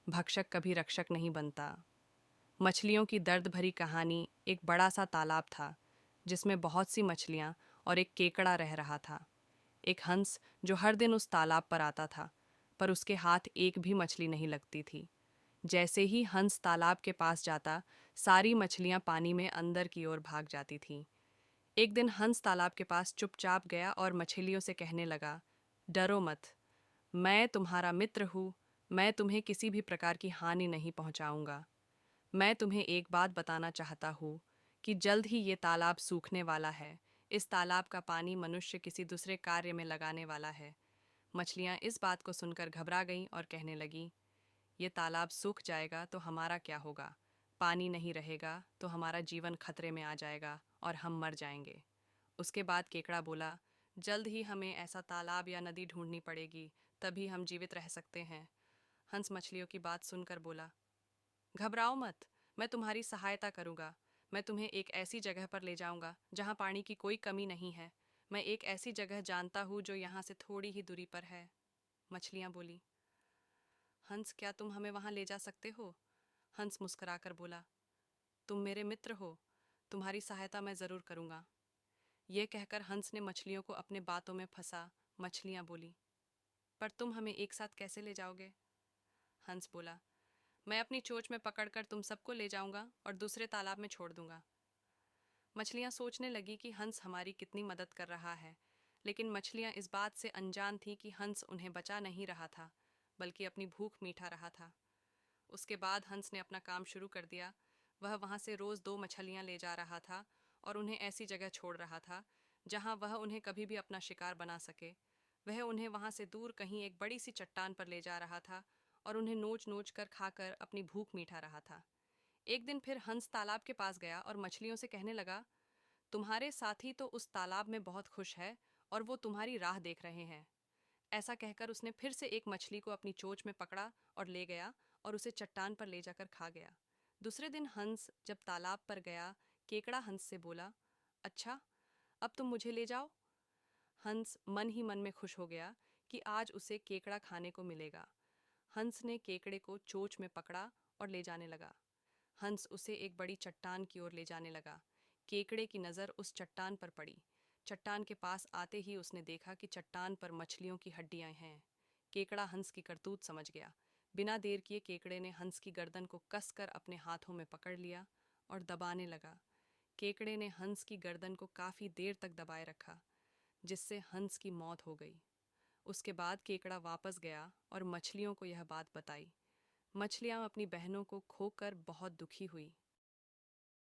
भक्षक कभी रक्षक नहीं बनता। मछलियों की दर्द भरी कहानी। एक बड़ा सा तालाब था जिसमें बहुत सी मछलियां और एक केकड़ा रह रहा था। एक हंस जो हर दिन उस तालाब पर आता था, पर उसके हाथ एक भी मछली नहीं लगती थी। जैसे ही हंस तालाब के पास जाता, सारी मछलियां पानी में अंदर की ओर भाग जाती थीं। एक दिन हंस तालाब के पास चुपचाप गया और मछलियों से कहने लगा, डरो मत, मैं तुम्हारा मित्र हूँ। मैं तुम्हें किसी भी प्रकार की हानि नहीं पहुंचाऊंगा। मैं तुम्हें एक बात बताना चाहता हूँ कि जल्द ही ये तालाब सूखने वाला है। इस तालाब का पानी मनुष्य किसी दूसरे कार्य में लगाने वाला है। मछलियाँ इस बात को सुनकर घबरा गईं और कहने लगीं, ये तालाब सूख जाएगा तो हमारा क्या होगा? पानी नहीं रहेगा तो हमारा जीवन खतरे में आ जाएगा और हम मर जाएंगे। उसके बाद केकड़ा बोला, जल्द ही हमें ऐसा तालाब या नदी ढूंढनी पड़ेगी, तभी हम जीवित रह सकते हैं। हंस मछलियों की बात सुनकर बोला, घबराओ मत, मैं तुम्हारी सहायता करूंगा। मैं तुम्हें एक ऐसी जगह पर ले जाऊंगा जहां पानी की कोई कमी नहीं है। मैं एक ऐसी जगह जानता हूँ जो यहाँ से थोड़ी ही दूरी पर है। मछलियाँ बोली, हंस क्या तुम हमें वहां ले जा सकते हो? हंस मुस्कुराकर बोला, तुम मेरे मित्र हो, तुम्हारी सहायता मैं जरूर करूंगा। यह कहकर हंस ने मछलियों को अपने बातों में फंसा। मछलियाँ बोली, पर तुम हमें एक साथ कैसे ले जाओगे? हंस बोला, मैं अपनी चोंच में पकड़कर तुम सबको ले जाऊंगा और दूसरे तालाब में छोड़ दूंगा। मछलियां सोचने लगी कि हंस हमारी कितनी मदद कर रहा है, लेकिन मछलियां इस बात से अनजान थी कि हंस उन्हें बचा नहीं रहा था, बल्कि अपनी भूख मीठा रहा था। उसके बाद हंस ने अपना काम शुरू कर दिया। वह वहां से रोज दो मछलियां ले जा रहा था और उन्हें ऐसी जगह छोड़ रहा था जहां वह उन्हें कभी भी अपना शिकार बना सके। वह उन्हें वहां से दूर कहीं एक बड़ी सी चट्टान पर ले जा रहा था और उन्हें नोच नोच कर खाकर अपनी भूख मीठा रहा था। एक दिन फिर हंस तालाब के पास गया और मछलियों से कहने लगा, तुम्हारे साथी तो उस तालाब में बहुत खुश है और वो तुम्हारी राह देख रहे हैं। ऐसा कहकर उसने फिर से एक मछली को अपनी चोंच में पकड़ा और ले गया और उसे चट्टान पर ले जाकर खा गया। दूसरे दिन हंस जब तालाब पर गया, केकड़ा हंस से बोला, अच्छा, अब तुम मुझे ले जाओ। हंस मन ही मन में खुश हो गया कि आज उसे केकड़ा खाने को मिलेगा। हंस ने केकड़े को चोंच में पकड़ा और ले जाने लगा। हंस उसे एक बड़ी चट्टान की ओर ले जाने लगा। केकड़े की नज़र उस चट्टान पर पड़ी। चट्टान के पास आते ही उसने देखा कि चट्टान पर मछलियों की हड्डियां हैं। केकड़ा हंस की करतूत समझ गया। बिना देर किए केकड़े ने हंस की गर्दन को कसकर अपने हाथों में पकड़ लिया और दबाने लगा। केकड़े ने हंस की गर्दन को काफी देर तक दबाए रखा, जिससे हंस की मौत हो गई। उसके बाद केकड़ा वापस गया और मछलियों को यह बात बताई। मछलियां अपनी बहनों को खोकर बहुत दुखी हुई।